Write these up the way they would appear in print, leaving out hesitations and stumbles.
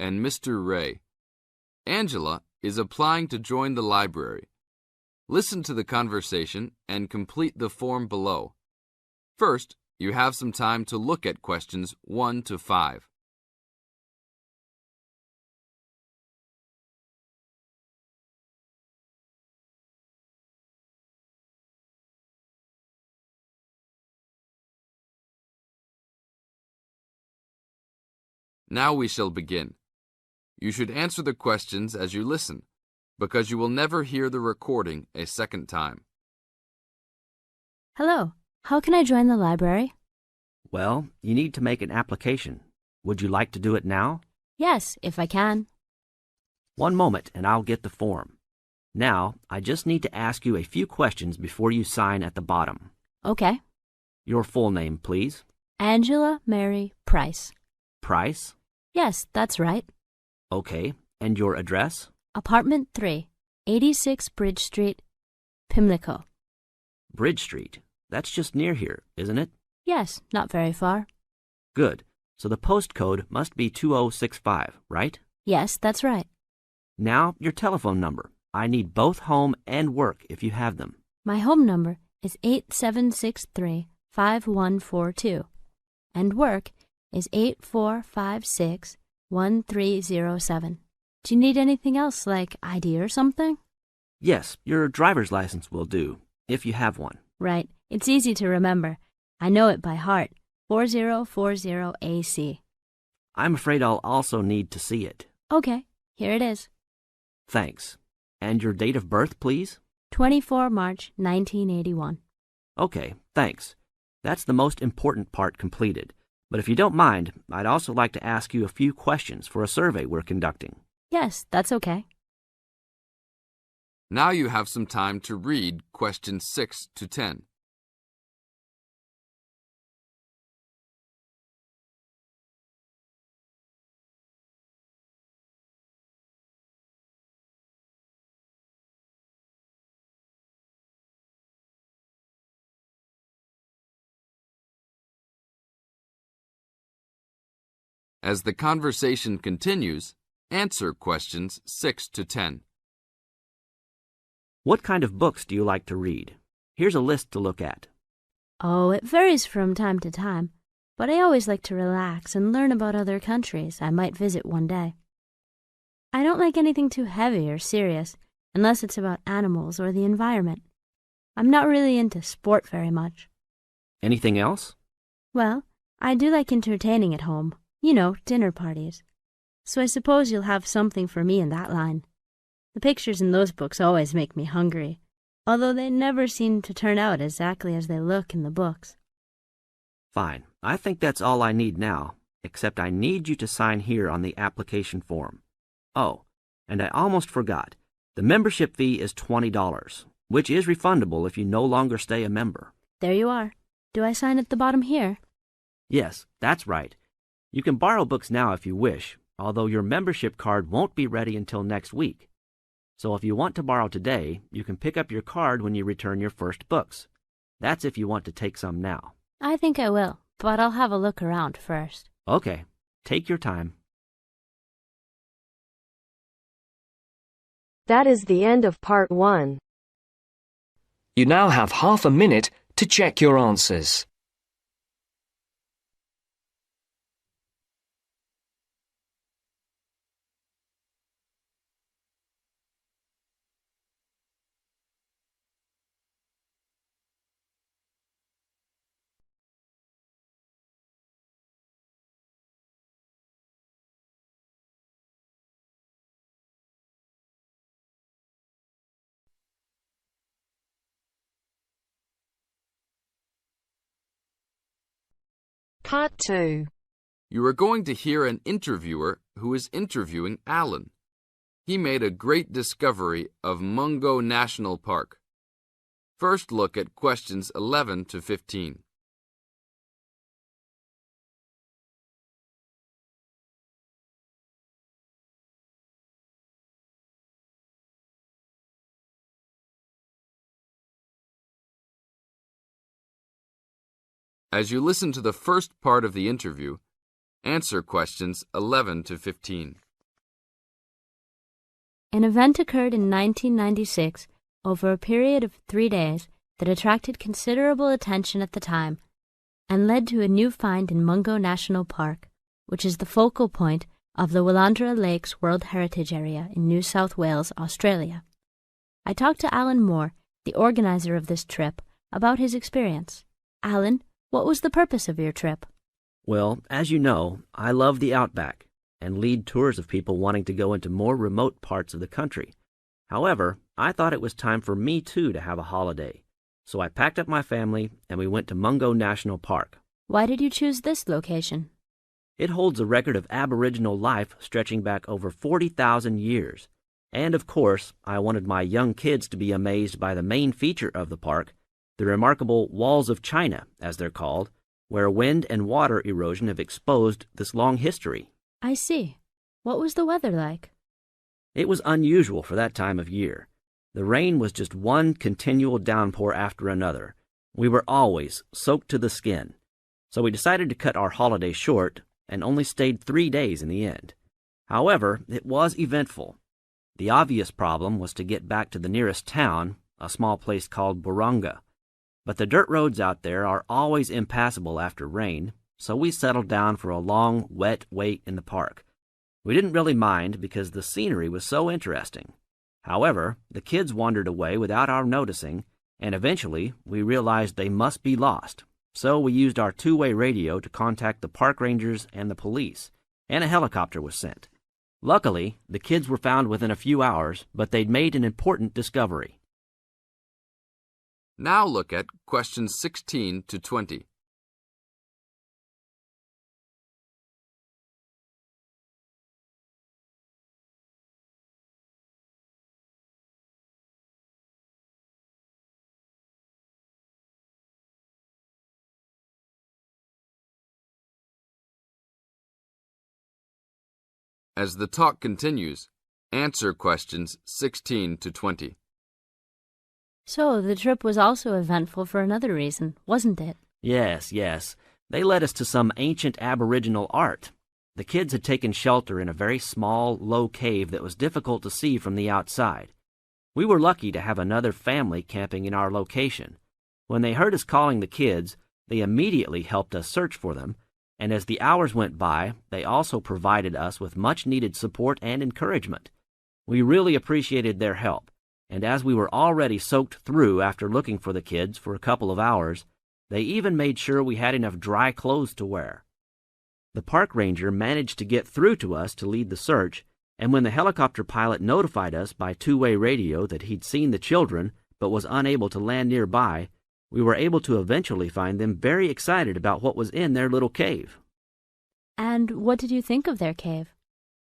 and Mr. Ray. Angela is applying to join the library. Listen to the conversation and complete the form below. First, you have some time to look at questions 1 to 5. Now we shall begin. You should answer the questions as you listen, because you will never hear the recording a second time. Hello, how can I join the library? Well, you need to make an application. Would you like to do it now? Yes, if I can. One moment and I'll get the form. Now, I just need to ask you a few questions before you sign at the bottom. Okay. Your full name, please. Angela Mary Price. Price? Yes, that's right. Okay, and your address? Apartment 3, 86 Bridge Street, Pimlico. Bridge Street. That's just near here, isn't it? Yes, not very far. Good. So the postcode must be 2065, right? Yes, that's right. Now, your telephone number. I need both home and work if you have them. My home number is 8763-5142, and work is 8456-1307. Do you need anything else, like ID or something? Yes, your driver's license will do, if you have one. Right. It's easy to remember. I know it by heart. 4040AC. I'm afraid I'll also need to see it. Okay, here it is. Thanks. And your date of birth, please? 24 March 1981. Okay, thanks. That's the most important part completed. But if you don't mind, I'd also like to ask you a few questions for a survey we're conducting. Yes, that's okay. Now you have some time to read questions 6 to 10. As the conversation continues, answer questions 6 to 10. What kind of books do you like to read? Here's a list to look at. Oh, it varies from time to time, but I always like to relax and learn about other countries I might visit one day. I don't like anything too heavy or serious, unless it's about animals or the environment. I'm not really into sport very much. Anything else? Well, I do like entertaining at home. You know, dinner parties. So I suppose you'll have something for me in that line. The pictures in those books always make me hungry, although they never seem to turn out exactly as they look in the books. Fine. I think that's all I need now, except I need you to sign here on the application form. Oh, and I almost forgot. The membership fee is $20, which is refundable if you no longer stay a member. There you are. Do I sign at the bottom here? Yes, that's right. You can borrow books now if you wish, although your membership card won't be ready until next week. So if you want to borrow today, you can pick up your card when you return your first books. That's if you want to take some now. I think I will, but I'll have a look around first. Okay, take your time. That is the end of part 1. You now have half a minute to check your answers. Part 2. You are going to hear an interviewer who is interviewing Alan. He made a great discovery of Mungo National Park. First look at questions 11 to 15. As you listen to the first part of the interview, answer questions 11 to 15. An event occurred in 1996 over a period of 3 days that attracted considerable attention at the time and led to a new find in Mungo National Park, which is the focal point of the Willandra Lakes World Heritage Area in New South Wales, Australia. I talked to Alan Moore, the organizer of this trip, about his experience. Alan, what was the purpose of your trip? Well, as you know, I love the outback and lead tours of people wanting to go into more remote parts of the country. However, I thought it was time for me too to have a holiday. So I packed up my family and we went to Mungo National Park. Why did you choose this location? It holds a record of Aboriginal life stretching back over 40,000 years. And of course, I wanted my young kids to be amazed by the main feature of the park, the remarkable Walls of China, as they're called, where wind and water erosion have exposed this long history. I see. What was the weather like? It was unusual for that time of year. The rain was just one continual downpour after another. We were always soaked to the skin. So we decided to cut our holiday short and only stayed 3 days in the end. However, it was eventful. The obvious problem was to get back to the nearest town, a small place called Burunga. But the dirt roads out there are always impassable after rain, so we settled down for a long, wet wait in the park. We didn't really mind because the scenery was so interesting. However, the kids wandered away without our noticing, and eventually we realized they must be lost. So we used our two-way radio to contact the park rangers and the police, and a helicopter was sent. Luckily, the kids were found within a few hours, but they'd made an important discovery. Now look at questions 16 to 20. As the talk continues, answer questions 16 to 20. So, the trip was also eventful for another reason, wasn't it? Yes. They led us to some ancient Aboriginal art. The kids had taken shelter in a very small, low cave that was difficult to see from the outside. We were lucky to have another family camping in our location. When they heard us calling the kids, they immediately helped us search for them, and as the hours went by, they also provided us with much-needed support and encouragement. We really appreciated their help, and as we were already soaked through after looking for the kids for a couple of hours, they even made sure we had enough dry clothes to wear. The park ranger managed to get through to us to lead the search, and when the helicopter pilot notified us by two-way radio that he'd seen the children but was unable to land nearby, we were able to eventually find them very excited about what was in their little cave. And what did you think of their cave?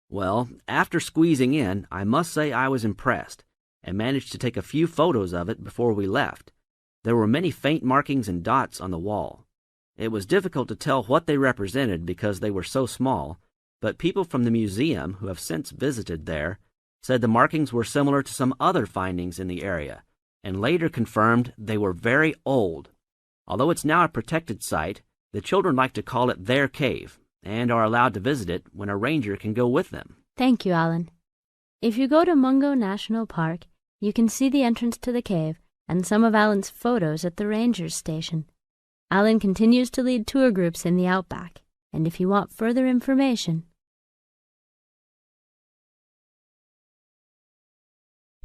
Well, after squeezing in, I must say I was impressed, and managed to take a few photos of it before we left. There were many faint markings and dots on the wall. It was difficult to tell what they represented because they were so small, but people from the museum who have since visited there said the markings were similar to some other findings in the area, and later confirmed they were very old. Although it's now a protected site, the children like to call it their cave, and are allowed to visit it when a ranger can go with them. Thank you, Alan. If you go to Mungo National Park, you can see the entrance to the cave and some of Alan's photos at the ranger's station. Alan continues to lead tour groups in the outback, and if you want further information...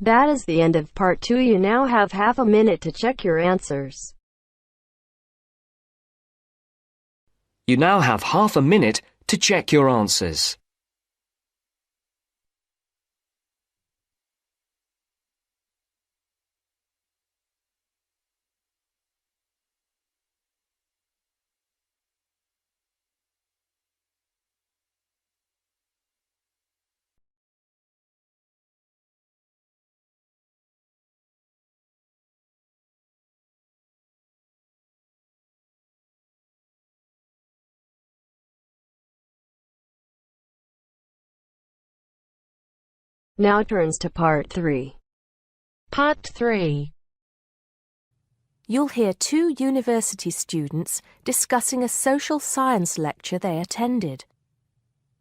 That is the end of part 2. You now have half a minute to check your answers. You now have half a minute to check your answers. Now turns to part 3. Part 3. You'll hear 2 university students discussing a social science lecture they attended.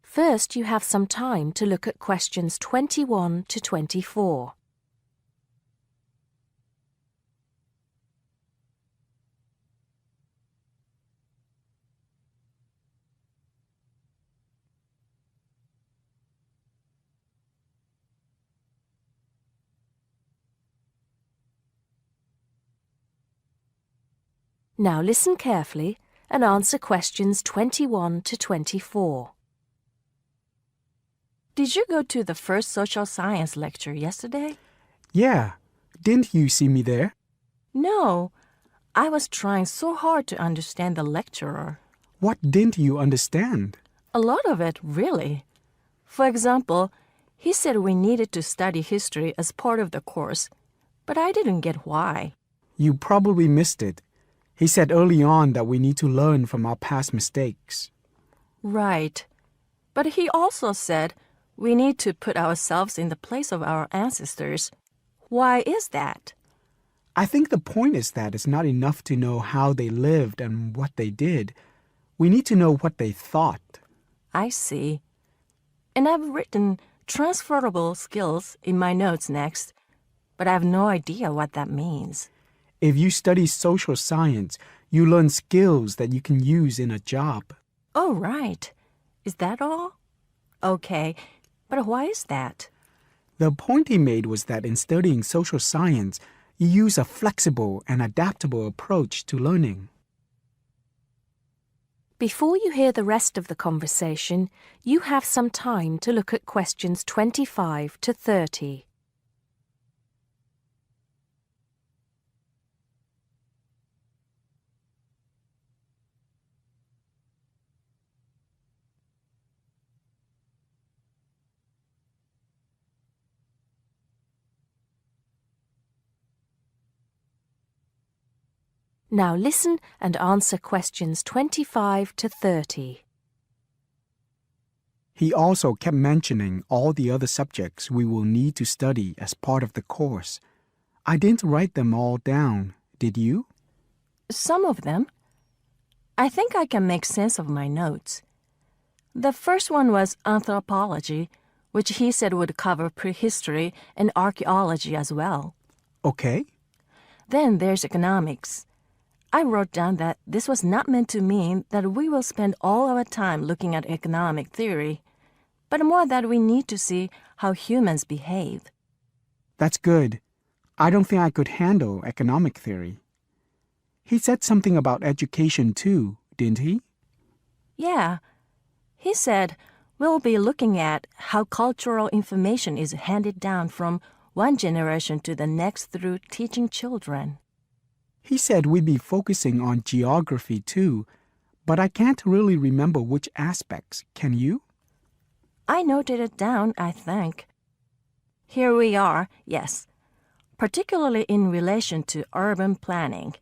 First, you have some time to look at questions 21 to 24. Now listen carefully and answer questions 21 to 24. Did you go to the first social science lecture yesterday? Yeah. Didn't you see me there? No. I was trying so hard to understand the lecturer. What didn't you understand? A lot of it, really. For example, he said we needed to study history as part of the course, but I didn't get why. You probably missed it. He said early on that we need to learn from our past mistakes. Right. But he also said we need to put ourselves in the place of our ancestors. Why is that? I think the point is that it's not enough to know how they lived and what they did. We need to know what they thought. I see. And I've written transferable skills in my notes next, but I have no idea what that means. If you study social science, you learn skills that you can use in a job. Oh, right. Is that all? Okay, but why is that? The point he made was that in studying social science, you use a flexible and adaptable approach to learning. Before you hear the rest of the conversation, you have some time to look at questions 25 to 30. Now listen and answer questions 25 to 30. He also kept mentioning all the other subjects we will need to study as part of the course. I didn't write them all down, did you? Some of them. I think I can make sense of my notes. The first one was anthropology, which he said would cover prehistory and archaeology as well. Okay. Then there's economics. I wrote down that this was not meant to mean that we will spend all our time looking at economic theory, but more that we need to see how humans behave. That's good. I don't think I could handle economic theory. He said something about education too, didn't he? Yeah. He said we'll be looking at how cultural information is handed down from one generation to the next through teaching children. He said we'd be focusing on geography too, but I can't really remember which aspects. Can you? I noted it down, I think. Here we are, yes, particularly in relation to urban planning.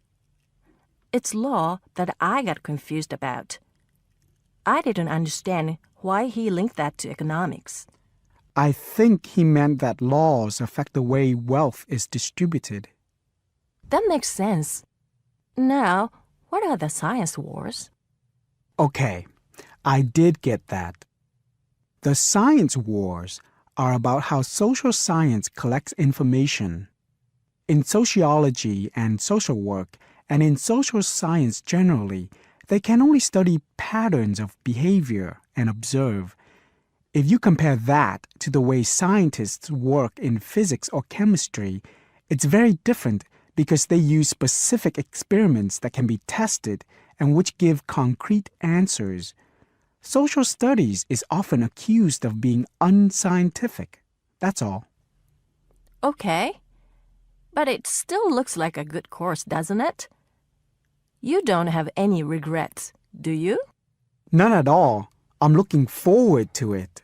It's law that I got confused about. I didn't understand why he linked that to economics. I think he meant that laws affect the way wealth is distributed. That makes sense. Now, what are the science wars? Okay, I did get that. The science wars are about how social science collects information. In sociology and social work, and in social science generally, they can only study patterns of behavior and observe. If you compare that to the way scientists work in physics or chemistry, it's very different because they use specific experiments that can be tested and which give concrete answers. Social studies is often accused of being unscientific. That's all. Okay. But it still looks like a good course, doesn't it? You don't have any regrets, do you? None at all. I'm looking forward to it.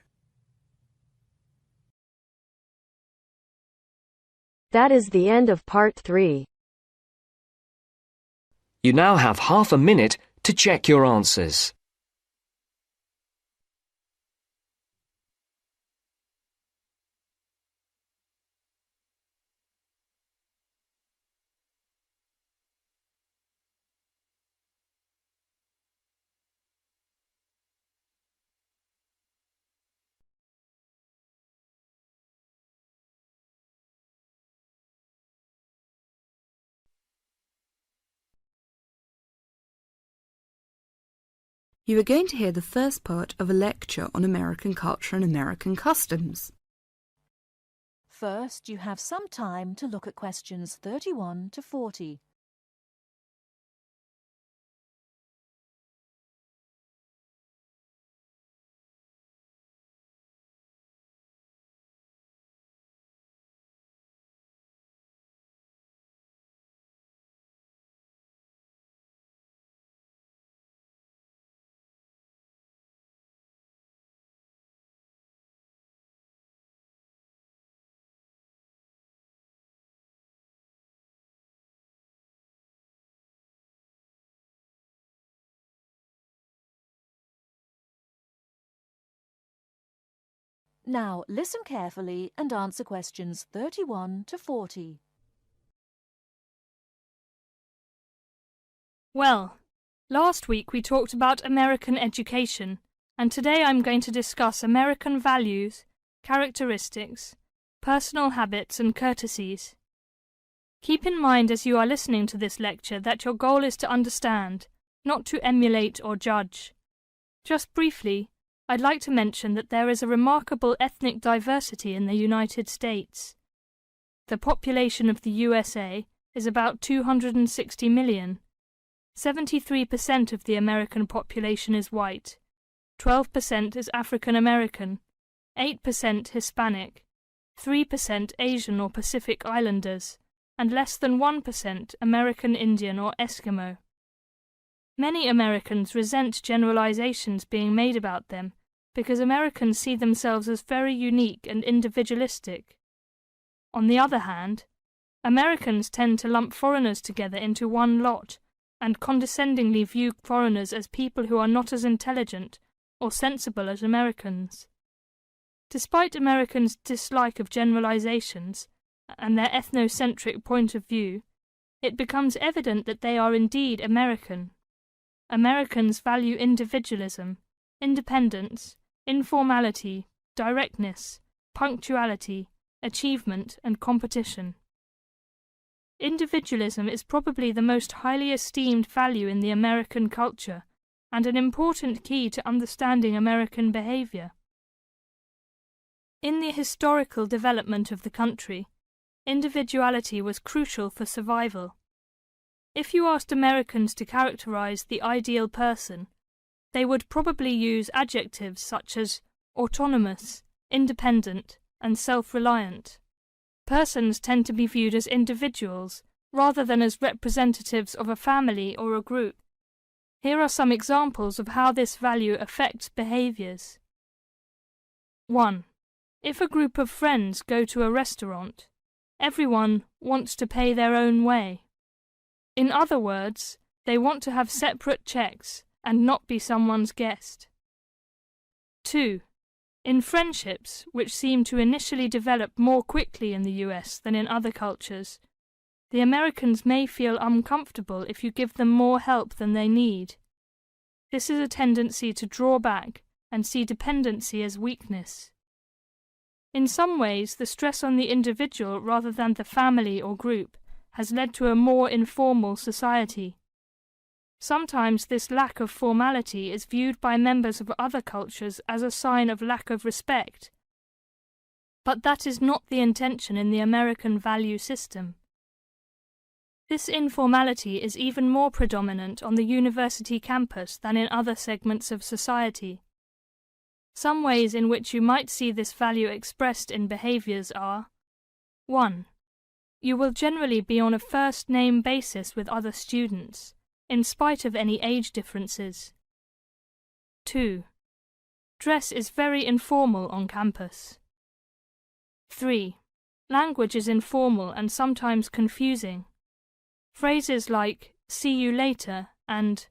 That is the end of part 3. You now have half a minute to check your answers. You are going to hear the first part of a lecture on American culture and American customs. First, you have some time to look at questions 31 to 40. Now, listen carefully and answer questions 31 to 40. Well, last week we talked about American education, and today I'm going to discuss American values, characteristics, personal habits and courtesies. Keep in mind as you are listening to this lecture that your goal is to understand, not to emulate or judge. Just briefly, I'd like to mention that there is a remarkable ethnic diversity in the United States. The population of the USA is about 260 million. 73% of the American population is white, 12% is African American, 8% Hispanic, 3% Asian or Pacific Islanders, and less than 1% American Indian or Eskimo. Many Americans resent generalizations being made about them because Americans see themselves as very unique and individualistic. On the other hand, Americans tend to lump foreigners together into one lot and condescendingly view foreigners as people who are not as intelligent or sensible as Americans. Despite Americans' dislike of generalizations and their ethnocentric point of view, it becomes evident that they are indeed American. Americans value individualism, independence, informality, directness, punctuality, achievement, and competition. Individualism is probably the most highly esteemed value in the American culture and an important key to understanding American behavior. In the historical development of the country, individuality was crucial for survival. If you asked Americans to characterize the ideal person, they would probably use adjectives such as autonomous, independent, and self-reliant. Persons tend to be viewed as individuals rather than as representatives of a family or a group. Here are some examples of how this value affects behaviors. 1. If a group of friends go to a restaurant, everyone wants to pay their own way. In other words, they want to have separate checks and not be someone's guest. 2. In friendships, which seem to initially develop more quickly in the US than in other cultures, the Americans may feel uncomfortable if you give them more help than they need. This is a tendency to draw back and see dependency as weakness. In some ways, the stress on the individual rather than the family or group has led to a more informal society. Sometimes this lack of formality is viewed by members of other cultures as a sign of lack of respect. But that is not the intention in the American value system. This informality is even more predominant on the university campus than in other segments of society. Some ways in which you might see this value expressed in behaviors are: 1. You will generally be on a first-name basis with other students, in spite of any age differences. 2. Dress is very informal on campus. 3. Language is informal and sometimes confusing. Phrases like "see you later" and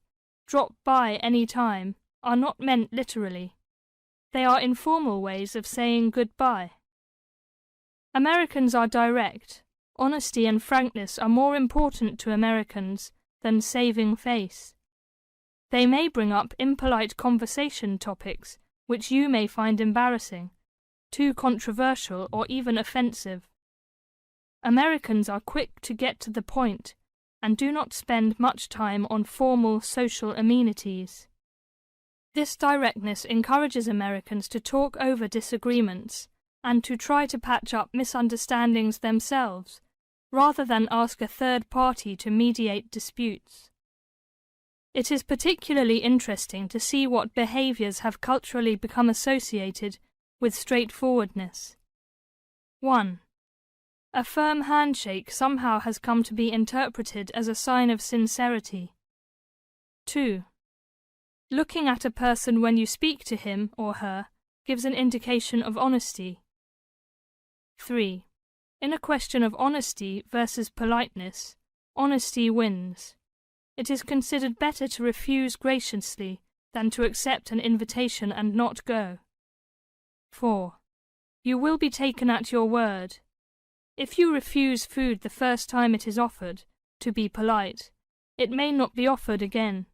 "drop by any time" are not meant literally. They are informal ways of saying goodbye. Americans are direct. Honesty and frankness are more important to Americans than saving face. They may bring up impolite conversation topics which you may find embarrassing, too controversial or even offensive. Americans are quick to get to the point and do not spend much time on formal social amenities. This directness encourages Americans to talk over disagreements and to try to patch up misunderstandings themselves, rather than ask a third party to mediate disputes. It is particularly interesting to see what behaviors have culturally become associated with straightforwardness. 1. A firm handshake somehow has come to be interpreted as a sign of sincerity. 2. Looking at a person when you speak to him or her gives an indication of honesty. 3. In a question of honesty versus politeness, honesty wins. It is considered better to refuse graciously than to accept an invitation and not go. 4. You will be taken at your word. If you refuse food the first time it is offered, to be polite, it may not be offered again.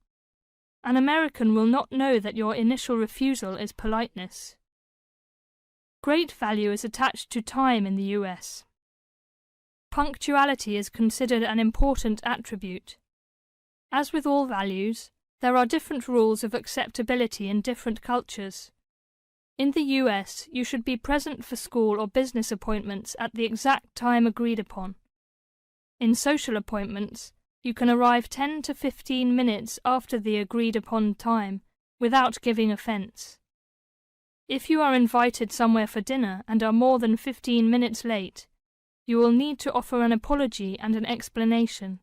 An American will not know that your initial refusal is politeness. Great value is attached to time in the US. Punctuality is considered an important attribute. As with all values, there are different rules of acceptability in different cultures. In the US, you should be present for school or business appointments at the exact time agreed upon. In social appointments, you can arrive 10 to 15 minutes after the agreed upon time without giving offence. If you are invited somewhere for dinner and are more than 15 minutes late, you will need to offer an apology and an explanation.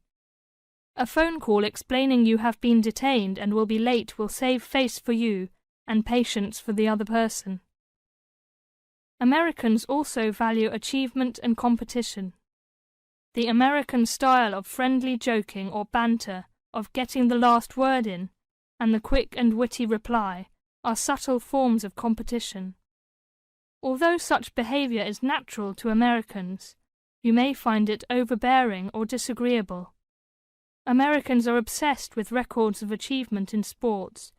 A phone call explaining you have been detained and will be late will save face for you and patience for the other person. Americans also value achievement and competition. The American style of friendly joking or banter, of getting the last word in, and the quick and witty reply are subtle forms of competition. Although such behavior is natural to Americans, you may find it overbearing or disagreeable. Americans are obsessed with records of achievement in sports,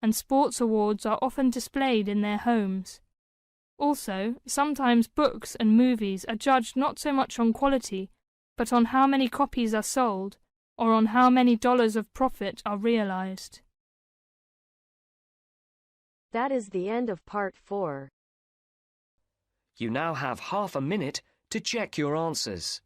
and sports awards are often displayed in their homes. Also, sometimes books and movies are judged not so much on quality, but on how many copies are sold, or on how many dollars of profit are realized. That is the end of part 4. You now have half a minute to check your answers.